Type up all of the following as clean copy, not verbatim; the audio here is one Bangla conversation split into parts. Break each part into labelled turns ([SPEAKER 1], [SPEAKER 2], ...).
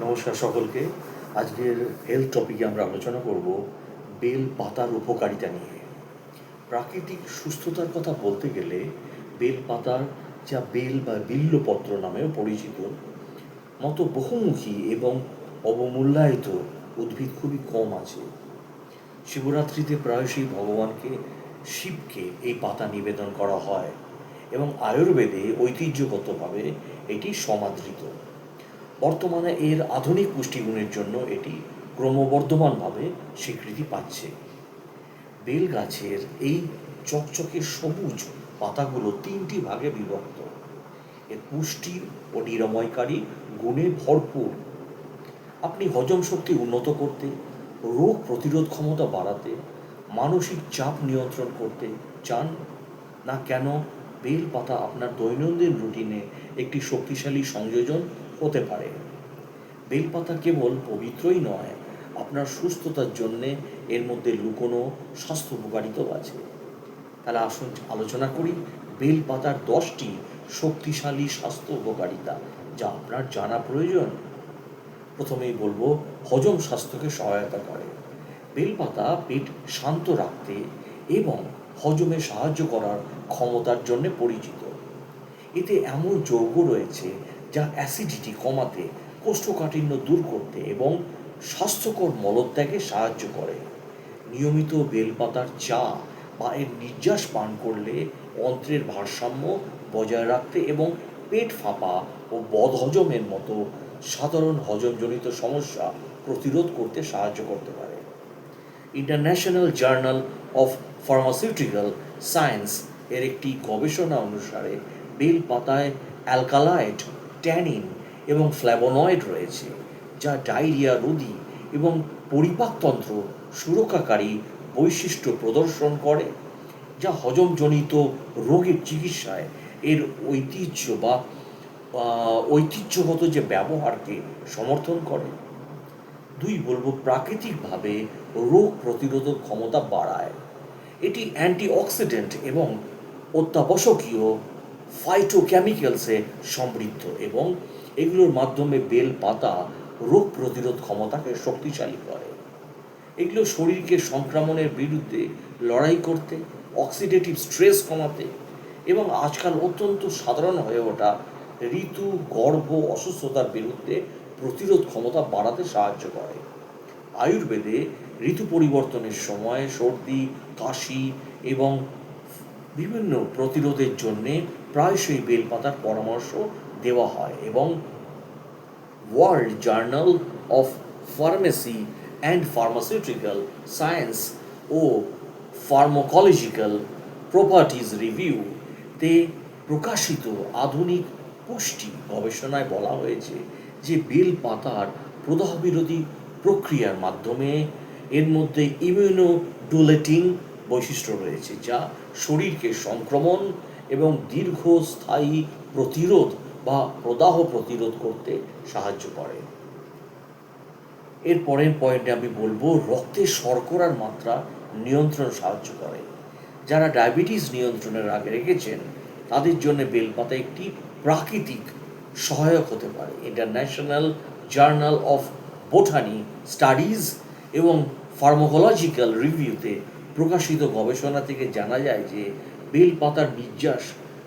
[SPEAKER 1] নমস্কার সকলকে। আজকের হেলথ টপিকে আমরা আলোচনা করব বেল পাতার উপকারিতা নিয়ে। প্রাকৃতিক সুস্থতার কথা বলতে গেলে বেল পাতার, যা বেল বা বিল্বপত্র নামেও পরিচিত, মতো বহুমুখী এবং অবমূল্যায়িত উদ্ভিদ খুবই কম আছে। শিবরাত্রিতে প্রায়শই ভগবানকে শিবকে এই পাতা নিবেদন করা হয় এবং আয়ুর্বেদে ঐতিহ্যগতভাবে এটি সমাদৃত। বর্তমানে এর আধুনিক পুষ্টিগুণের জন্য এটি ক্রমবর্ধমানভাবে স্বীকৃতি পাচ্ছে। বেল গাছের এই চকচকে সবুজ পাতাগুলো তিনটি ভাগে বিভক্ত। এর পুষ্টি ও নিরাময়কারী গুণে ভরপুর। আপনি হজম শক্তি উন্নত করতে, রোগ প্রতিরোধ ক্ষমতা বাড়াতে, মানসিক চাপ নিয়ন্ত্রণ করতে চান না কেন, বেল পাতা আপনার দৈনন্দিন রুটিনে একটি শক্তিশালী সংযোজন হতে পারে। বেলপাতা কেবল পবিত্রই নয়, আপনার সুস্থতার জন্যে এর মধ্যে লুকোনো স্বাস্থ্য উপকারিতাও আছে। তাহলে আসুন আলোচনা করি বেলপাতার 10টি শক্তিশালী স্বাস্থ্য উপকারিতা, যা আপনার জানা প্রয়োজন। প্রথমেই বলবো, হজম স্বাস্থ্যকে সহায়তা করে। বেলপাতা পেট শান্ত রাখতে এবং হজমে সাহায্য করার ক্ষমতার জন্য পরিচিত। এতে এমন যৌগ রয়েছে যা অ্যাসিডিটি কমাতে, কোষ্ঠকাঠিন্য দূর করতে এবং স্বাস্থ্যকর মলত্যাগে সাহায্য করে। নিয়মিত বেলপাতার চা বা এর নির্যাস পান করলে অন্ত্রের ভারসাম্য বজায় রাখতে এবং পেট ফাঁপা ও বদহজমের মতো সাধারণ হজমজনিত সমস্যা প্রতিরোধ করতে সাহায্য করতে পারে। International journal of pharmaceutical science এর একটি গবেষণা অনুসারে বেল পাতায় অ্যালকালয়েড, ট্যানিন এবং ফ্ল্যাভোনয়েড রয়েছে, যা ডায়রিয়া রোধী এবং পরিপাকতন্ত্র সুরক্ষাকারী বৈশিষ্ট্য প্রদর্শন করে, যা হজমজনিত রোগের চিকিৎসায় এর ঐতিহ্যগত যে ব্যবহারকে সমর্থন করে। দুই, বলবো প্রাকৃতিকভাবে রোগ প্রতিরোধক ক্ষমতা বাড়ায়। এটি অ্যান্টিঅক্সিডেন্ট এবং অত্যাবশ্যকীয় ফাইটোকেমিক্যালসে সমৃদ্ধ এবং এগুলোর মাধ্যমে বেল পাতা রোগ প্রতিরোধ ক্ষমতাকে শক্তিশালী করে। এগুলো শরীরকে সংক্রমণের বিরুদ্ধে লড়াই করতে, অক্সিডেটিভ স্ট্রেস কমাতে এবং আজকাল অত্যন্ত সাধারণ হয়ে ওঠা ঋতু গর্ভ অসুস্থতার বিরুদ্ধে প্রতিরোধ ক্ষমতা বাড়াতে সাহায্য করে। আয়ুর্বেদে ঋতু পরিবর্তনের সময় সর্দি, কাশি এবং বিভিন্ন প্রতিরোধের জন্যে প্রায়শই বেলপাতার পরামর্শ দেওয়া হয় এবং World Journal of Pharmacy and Pharmaceutical Science ও ফার্মাকোলজিক্যাল প্রপার্টিজ রিভিউ তে প্রকাশিত আধুনিক পুষ্টি গবেষণায় বলা হয়েছে যে বেল পাতার প্রদাহ বিরোধী প্রক্রিয়ার মাধ্যমে এর মধ্যে ইমিউনোডুলেটিং বৈশিষ্ট্য রয়েছে, যা শরীরকে সংক্রমণ এবং দীর্ঘস্থায়ী প্রতিরোধ বা প্রদাহ প্রতিরোধ করতে সাহায্য করে। এর পরের পয়েন্টে আমি বলবো রক্তে শর্করার মাত্রা নিয়ন্ত্রণ সাহায্য করে। যারা ডায়াবেটিস নিয়ন্ত্রণের আগে রেখেছেন তাদের জন্য বেলপাতা একটি প্রাকৃতিক সহায়ক হতে পারে। International journal of botany studies এবং ফার্মাকোলজিক্যাল রিভিউতে প্রকাশিত গবেষণা থেকে জানা যায় যে বেলপাতার নির্যাস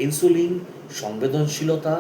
[SPEAKER 1] ইনসুলিন সংবেদনশীলতা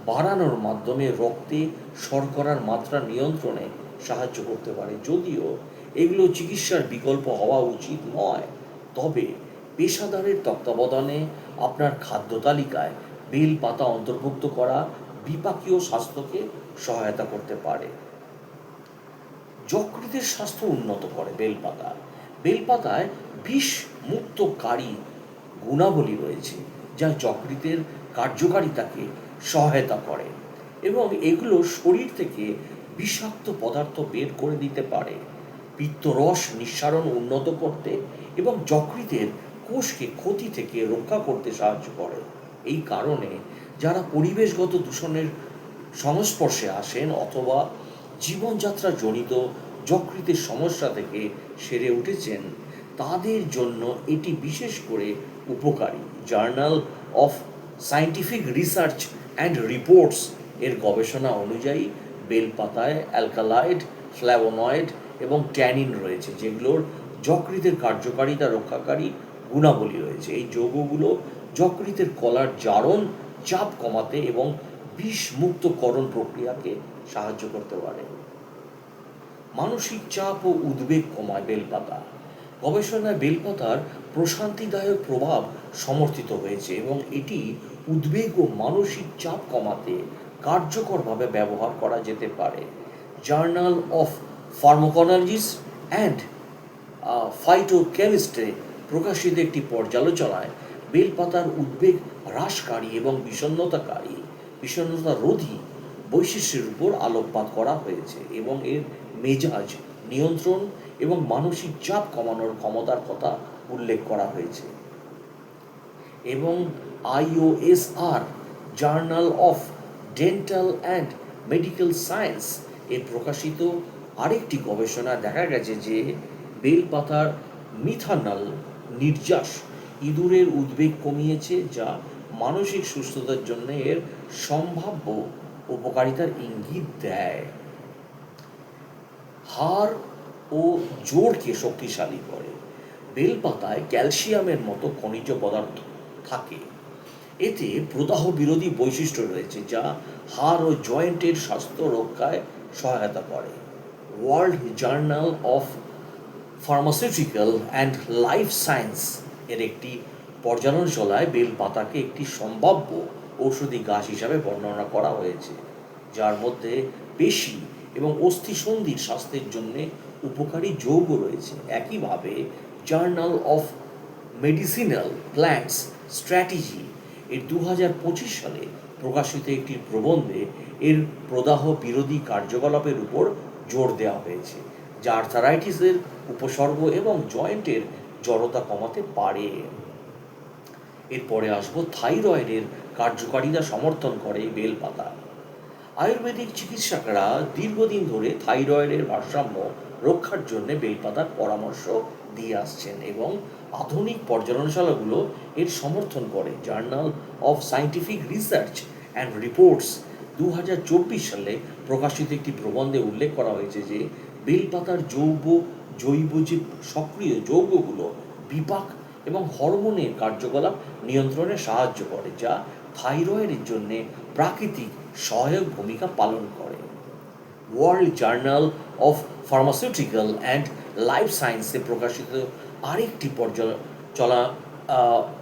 [SPEAKER 1] বাড়ানোর মাধ্যমে রক্তে শর্করার মাত্রা নিয়ন্ত্রণে সাহায্য করতে পারে। যদিও এগুলো চিকিৎসার বিকল্প হওয়া উচিত নয়, তবে পেশাদারের তত্ত্বাবধানে আপনার খাদ্য তালিকায় বেল পাতা অন্তর্ভুক্ত করা বিপাকীয় স্বাস্থ্যকে সহায়তা করতে পারে। যকৃতের স্বাস্থ্য উন্নত করে বেলপাতা। বেলপাতায় বিষ মুক্তকারী গুণাবলী রয়েছে, যা যকৃতের কার্যকারিতাকে সহায়তা করে এবং এগুলো শরীর থেকে বিষাক্ত পদার্থ বের করে দিতে পারে, পিত্তরস নিঃসারণ উন্নত করতে এবং যকৃতের কোষকে ক্ষতি থেকে রক্ষা করতে সাহায্য করে। এই কারণে যারা পরিবেশগত দূষণের সংস্পর্শে আসেন অথবা জীবনযাত্রা জনিত যকৃতের সমস্যা থেকে সেরে উঠেছেন, তাদের জন্য এটি বিশেষ করে উপকারী। Journal of scientific research and reports এর গবেষণা অনুযায়ী বেলপাতায় অ্যালকালয়েড, ফ্ল্যাভোনয়েড এবং ট্যানিন রয়েছে, যেগুলোর যকৃতের কার্যকারিতা রক্ষাকারী গুণাবলী রয়েছে। এই যৌগগুলো যকৃতের কলার জারণ, চাপ কমাতে এবং বিষমুক্তকরণ প্রক্রিয়াকে সাহায্য করতে পারে। মানসিক চাপ ও উদ্বেগ কমায় বেলপাতা। গবেষণায় বেলপাতার প্রশান্তিদায়ক প্রভাব সমর্থিত হয়েছে এবং এটি উদ্বেগ ও মানসিক চাপ কমাতে কার্যকরভাবে ব্যবহার করা যেতে পারে। জার্নাল অফ ফার্মাকোলজিস অ্যান্ড ফাইটোকেমিস্ট্রি প্রকাশিত একটি পর্যালোচনায় বেলপাতার উদ্বেগ হ্রাসকারী এবং বিষণ্ণতা রোধী বৈশিষ্ট্যের উপর আলোকপাত করা হয়েছে এবং এর মেজাজ নিয়ন্ত্রণ এবং মানসিক চাপ কমানোর ক্ষমতার কথা উল্লেখ করা হয়েছে। এবং IOSR journal of dental and medical science এ প্রকাশিত আরেকটি গবেষণায় দেখা গেছে যে বেলপাতার মিথানল নির্যাস ইঁদুরের উদ্বেগ কমিয়েছে, যা মানসিক সুস্থতার জন্য এর সম্ভাব্য উপকারিতার ইঙ্গিত দেয়। হাড় ও জোড়কে শক্তিশালী করে। বেলপাতায় ক্যালসিয়ামের মতো খনিজ পদার্থ থাকে। এতে প্রদাহ বিরোধী বৈশিষ্ট্য রয়েছে, যা হাড় ও জয়েন্টের স্বাস্থ্য রক্ষায় সহায়তা করে। World Journal of pharmaceutical and life science এর একটি পর্যালোচনায় বেলপাতাকে একটি সম্ভাব্য ঔষধি গাছ হিসাবে বর্ণনা করা হয়েছে, যার মধ্যে পেশি এবং অস্থিসন্ধির স্বাস্থ্যের জন্য উপকারী যৌগ রয়েছে। একইভাবে journal of medicinal plants strategy এর 2025 সালে প্রকাশিত একটি প্রবন্ধে এর প্রদাহ বিরোধী কার্যকলাপের উপর জোর দেওয়া হয়েছে, যা আর্থারাইটিসের উপসর্গ এবং জয়েন্টের জড়তা কমাতে পারে। এরপরে আসবো থাইরয়েডের কার্যকারিতা সমর্থন করে বেলপাতা। আয়ুর্বেদিক চিকিৎসকরা দীর্ঘদিন ধরে থাইরয়েডের ভারসাম্য রক্ষার জন্য বেলপাতার পরামর্শ দিয়ে আসছেন এবং আধুনিক পর্যালোচনাগুলো এর সমর্থন করে। Journal of scientific research and reports 2024 সালে প্রকাশিত একটি প্রবন্ধে উল্লেখ করা হয়েছে যে বেলপাতার জৈব যে সক্রিয় যৌগগুলো বিপাক এবং হরমোনের কার্যকলাপ নিয়ন্ত্রণে সাহায্য করে, যা থাইরয়েডের জন্য প্রাকৃতিক সহায়ক ভূমিকা পালন করে। World Journal of pharmaceutical and life সায়েন্সে প্রকাশিত আরেকটি পর্যালোচনা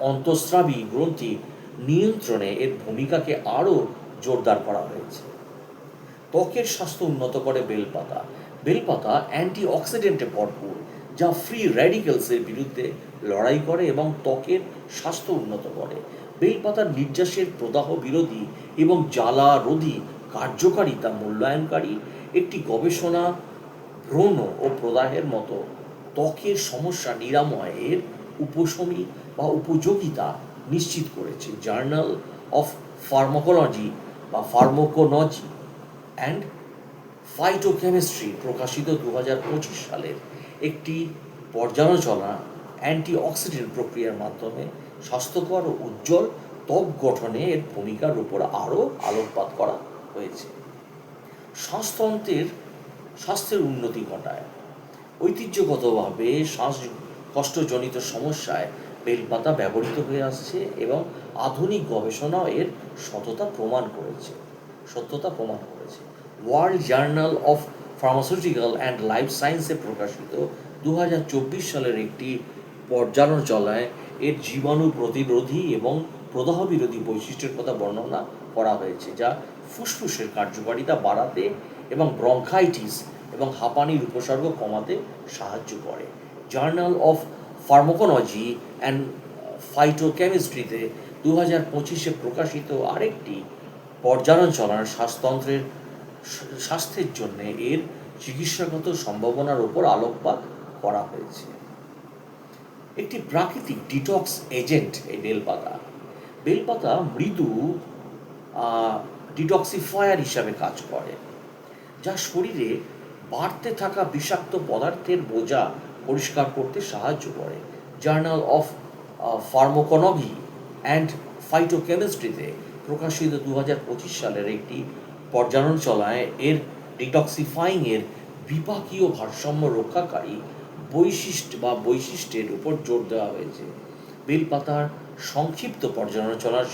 [SPEAKER 1] অন্তঃস্রাবী গ্রন্থি নিয়ন্ত্রণে এর ভূমিকাকে আরও জোরদার করা হয়েছে। ত্বকের স্বাস্থ্য উন্নত করে বেলপাতা। বেলপাতা অ্যান্টিঅক্সিডেন্টে ভরপুর, যা ফ্রি র্যাডিক্যালসের বিরুদ্ধে লড়াই করে এবং ত্বকের স্বাস্থ্য উন্নত করে। বেলপাতার নির্যাসের প্রদাহ বিরোধী এবং জ্বালা রোধী কার্যকারিতা মূল্যায়নকারী একটি গবেষণা ব্রণ ও প্রদাহের মতো ত্বকের সমস্যা নিরাময়ের উপশমী বা উপযোগিতা নিশ্চিত করেছে। জার্নাল অফ ফার্মাকোলজি বা ফার্মাকোলজি অ্যান্ড ফাইটোকেমিস্ট্রি প্রকাশিত 2025 সালের একটি পর্যালোচনা অ্যান্টিঅক্সিডেন্ট প্রক্রিয়ার মাধ্যমে স্বাস্থ্যকর ও উজ্জ্বল ত্বক গঠনে এর ভূমিকার উপর আরও আলোকপাত করা হয়েছে। স্বাস্থ্যের উন্নতি ঘটায়। ঐতিহ্যগতভাবে শ্বাসকষ্টজনিত সমস্যায় বেলপাতা ব্যবহৃত হয়ে আসছে এবং আধুনিক গবেষণা এর সত্যতা প্রমাণ করেছে। World Journal of pharmaceutical and life সায়েন্সে প্রকাশিত 2024 সালের একটি পর্যালোচনায় এর জীবাণু প্রতিরোধী এবং প্রদাহ বিরোধী বৈশিষ্ট্যের কথা বর্ণনা করা হয়েছে, যা ফুসফুসের কার্যকারিতা বাড়াতে এবং ব্রঙ্কাইটিস এবং হাঁপানির উপসর্গ কমাতে সাহায্য করে। জার্নাল অফ ফার্মাকোলজি অ্যান্ড ফাইটোকেমিস্ট্রিতে 2025 প্রকাশিত আরেকটি পর্যালোচনার স্বাস্থ্যের জন্য এর চিকিৎসাগত সম্ভাবনার উপর আলোকপাত করা হয়েছে। একটি প্রাকৃতিক ডিটক্স এজেন্ট এই বেলপাতা মৃদু ডিটক্সিফায়ার হিসাবে কাজ করে, যা শরীরে বাড়তে থাকা বিষাক্ত পদার্থের বোঝা পরিষ্কার করতে সাহায্য করে। জার্নাল অফ ফার্মাকোলজি অ্যান্ড ফাইটোকেমিস্ট্রিতে প্রকাশিত 2025 সালের একটি পর্যালোচনায় এর ডিটক্সিফাইংয়ের বিপাকীয় ভারসাম্য রক্ষাকারী বৈশিষ্ট্যের উপর জোর দেওয়া হয়েছে। বেলপাতার সংক্ষিপ্ত পর্যালোচনার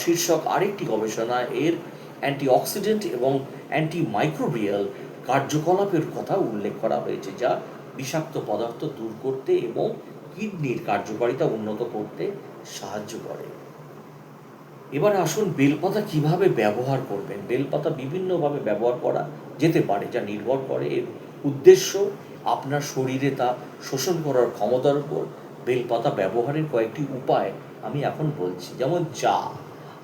[SPEAKER 1] শীর্ষক আরেকটি গবেষণা এর অ্যান্টিঅক্সিডেন্ট এবং অ্যান্টিমাইক্রোবিয়াল কার্যকলাপের কথা উল্লেখ করা হয়েছে, যা বিষাক্ত পদার্থ দূর করতে এবং কিডনির কার্যকারিতা উন্নত করতে সাহায্য করে। এবার আসুন বেলপাতা কিভাবে ব্যবহার করবেন। বেলপাতা বিভিন্নভাবে ব্যবহার করা যেতে পারে, যা নির্ভর করে এর উদ্দেশ্য, আপনার শরীরে তা শোষণ করার ক্ষমতার উপর। বেলপাতা ব্যবহারের কয়েকটি উপায় আমি এখন বলছি। যেমন চা,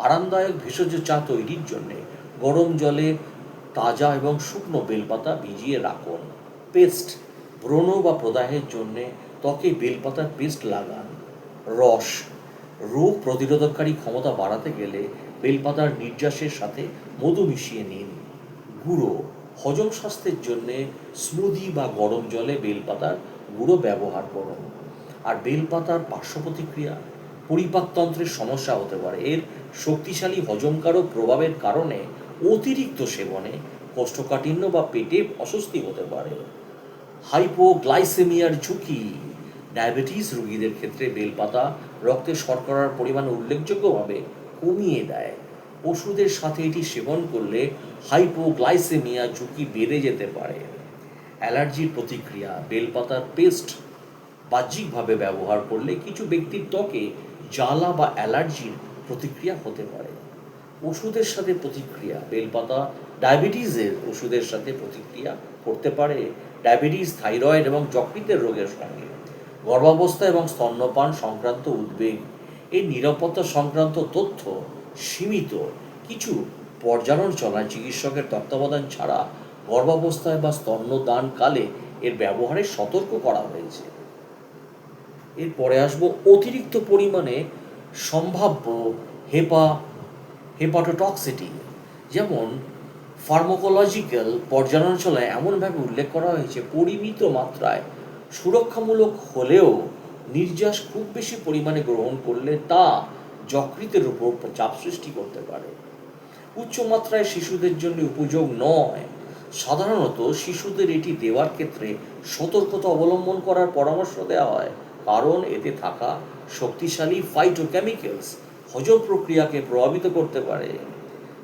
[SPEAKER 1] আরামদায়ক ভেষজ চা তৈরির জন্যে গরম জলে তাজা এবং শুকনো বেলপাতা ভিজিয়ে রাখুন। পেস্ট, ব্রণ বা প্রদাহের জন্যে ত্বকে বেলপাতার পেস্ট লাগান। রস, রোগ প্রতিরোধকারী ক্ষমতা বাড়াতে গেলে বেলপাতার নির্যাসের সাথে মধু মিশিয়ে নিন। গুঁড়ো, হজম স্বাস্থ্যের জন্যে স্মুদি বা গরম জলে বেলপাতার গুঁড়ো ব্যবহার করুন। আর বেলপাতার পার্শ্ব প্রতিক্রিয়া, পরিপাকতন্ত্রের সমস্যা হতে পারে। এর শক্তিশালী হজমকারক প্রভাবের কারণে অতিরিক্ত সেবনে কোষ্ঠকাঠিন্য বা পেটে অস্বস্তি হতে পারে। হাইপোগ্লাইসেমিয়ার ঝুঁকি, ডায়াবেটিস রোগীদের ক্ষেত্রে বেলপাতা রক্তে শর্করার পরিমাণ উল্লেখযোগ্যভাবে কমিয়ে দেয়। ওষুধের সাথে এটি সেবন করলে হাইপোগ্লাইসেমিয়া ঝুঁকি বেড়ে যেতে পারে। অ্যালার্জির প্রতিক্রিয়া, বেলপাতার পেস্ট বাহ্যিকভাবে ব্যবহার করলে কিছু ব্যক্তির ত্বকে জ্বালা বা অ্যালার্জির প্রতিক্রিয়া হতে পারে। ওষুধের সাথে প্রতিক্রিয়া, বেলপাতা ডায়াবেটিসের ওষুধের সাথে প্রতিক্রিয়া করতে পারে। ডায়াবেটিস, থাইরয়েড এবং যকৃতের রোগের সঙ্গে। গর্ভাবস্থা এবং স্তন্যপান সংক্রান্ত উদ্বেগ, এই নিরাপত্তা সংক্রান্ত তথ্য সীমিত। কিছু পর্যালোচনায় চিকিৎসকের তত্ত্বাবধান ছাড়া গর্ভাবস্থায় বা স্তন্যদানকালে এর ব্যবহারে সতর্ক করা হয়েছে। এরপরে আসবো অতিরিক্ত পরিমাণে সম্ভাব্য হেপাটোটক্সিটি। যেমন ফার্মাকোলজিক্যাল পর্যালোচনায় এমনভাবে উল্লেখ করা হয়েছে, পরিমিত মাত্রায় সুরক্ষামূলক হলেও নির্যাস খুব বেশি পরিমাণে গ্রহণ করলে তা যকৃতের উপর চাপ সৃষ্টি করতে পারে। উচ্চমাত্রায় শিশুদের জন্য উপযোগ নয়। সাধারণত শিশুদের এটি দেওয়ার ক্ষেত্রে সতর্কতা অবলম্বন করার পরামর্শ দেওয়া হয়, কারণ এতে থাকা শক্তিশালী ফাইটোকেমিক্যালস হজম প্রক্রিয়াকে প্রভাবিত করতে পারে।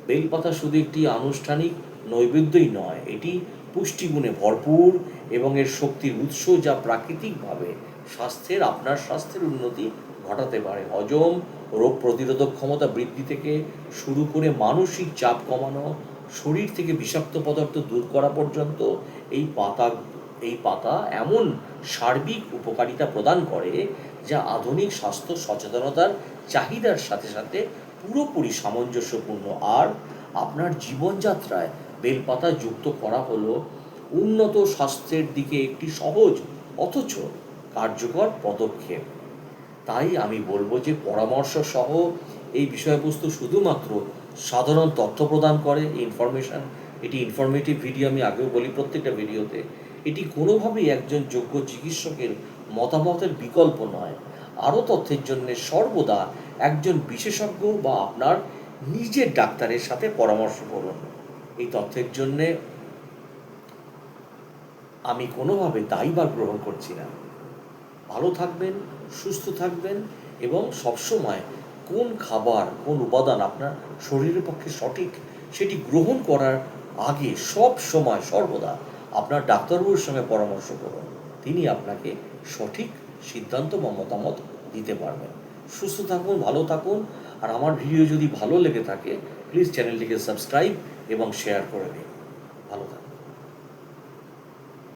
[SPEAKER 1] বেলপাতা শুধু একটি আনুষ্ঠানিক নৈবেদ্যই নয়, এটি পুষ্টিগুণে ভরপুর এবং এর শক্তির উৎস, যা প্রাকৃতিকভাবে আপনার স্বাস্থ্যের উন্নতি ঘটাতে পারে। হজম, রোগ প্রতিরোধক ক্ষমতা বৃদ্ধি থেকে শুরু করে মানসিক চাপ কমানো, শরীর থেকে বিষাক্ত পদার্থ দূর করা পর্যন্ত এই পাতা এমন সার্বিক উপকারিতা প্রদান করে, যা আধুনিক স্বাস্থ্য সচেতনতার চাহিদার সাথে সাথে পুরোপুরি সামঞ্জস্যপূর্ণ। আর আপনার জীবনযাত্রায় বেলপাতা যুক্ত করা হলো উন্নত স্বাস্থ্যের দিকে একটি সহজ অথচ কার্যকর পদক্ষেপ। তাই আমি বলবো যে পরামর্শ সহ এই বিষয়বস্তু শুধুমাত্র সাধারণ তথ্য প্রদান করে। এটি ইনফরমেটিভ ভিডিও, আমি আগেও বলি প্রত্যেকটা ভিডিওতে, এটি কোনোভাবেই একজন যোগ্য চিকিৎসকের মতামতের বিকল্প নয়। আরও তথ্যের জন্য সর্বদা একজন বিশেষজ্ঞ বা আপনার নিজের ডাক্তারের সাথে পরামর্শ করুন। এই তথ্যের জন্যে আমি কোনোভাবে দায়ভার গ্রহণ করছি না। ভালো থাকবেন, সুস্থ থাকবেন এবং সবসময় কোন খাবার, কোন উপাদান আপনার শরীরের পক্ষে সঠিক, সেটি গ্রহণ করার আগে সব সময় সর্বদা আপনার ডাক্তারবাবুর সঙ্গে পরামর্শ করুন। তিনি আপনাকে সঠিক সিদ্ধান্ত বা মতামত দিতে পারবেন। সুস্থ থাকুন, ভালো থাকুন। আর আমার ভিডিও যদি ভালো লেগে থাকে, প্লিজ চ্যানেলটিকে সাবস্ক্রাইব এবং শেয়ার করে দিন। ভালো থাকুন।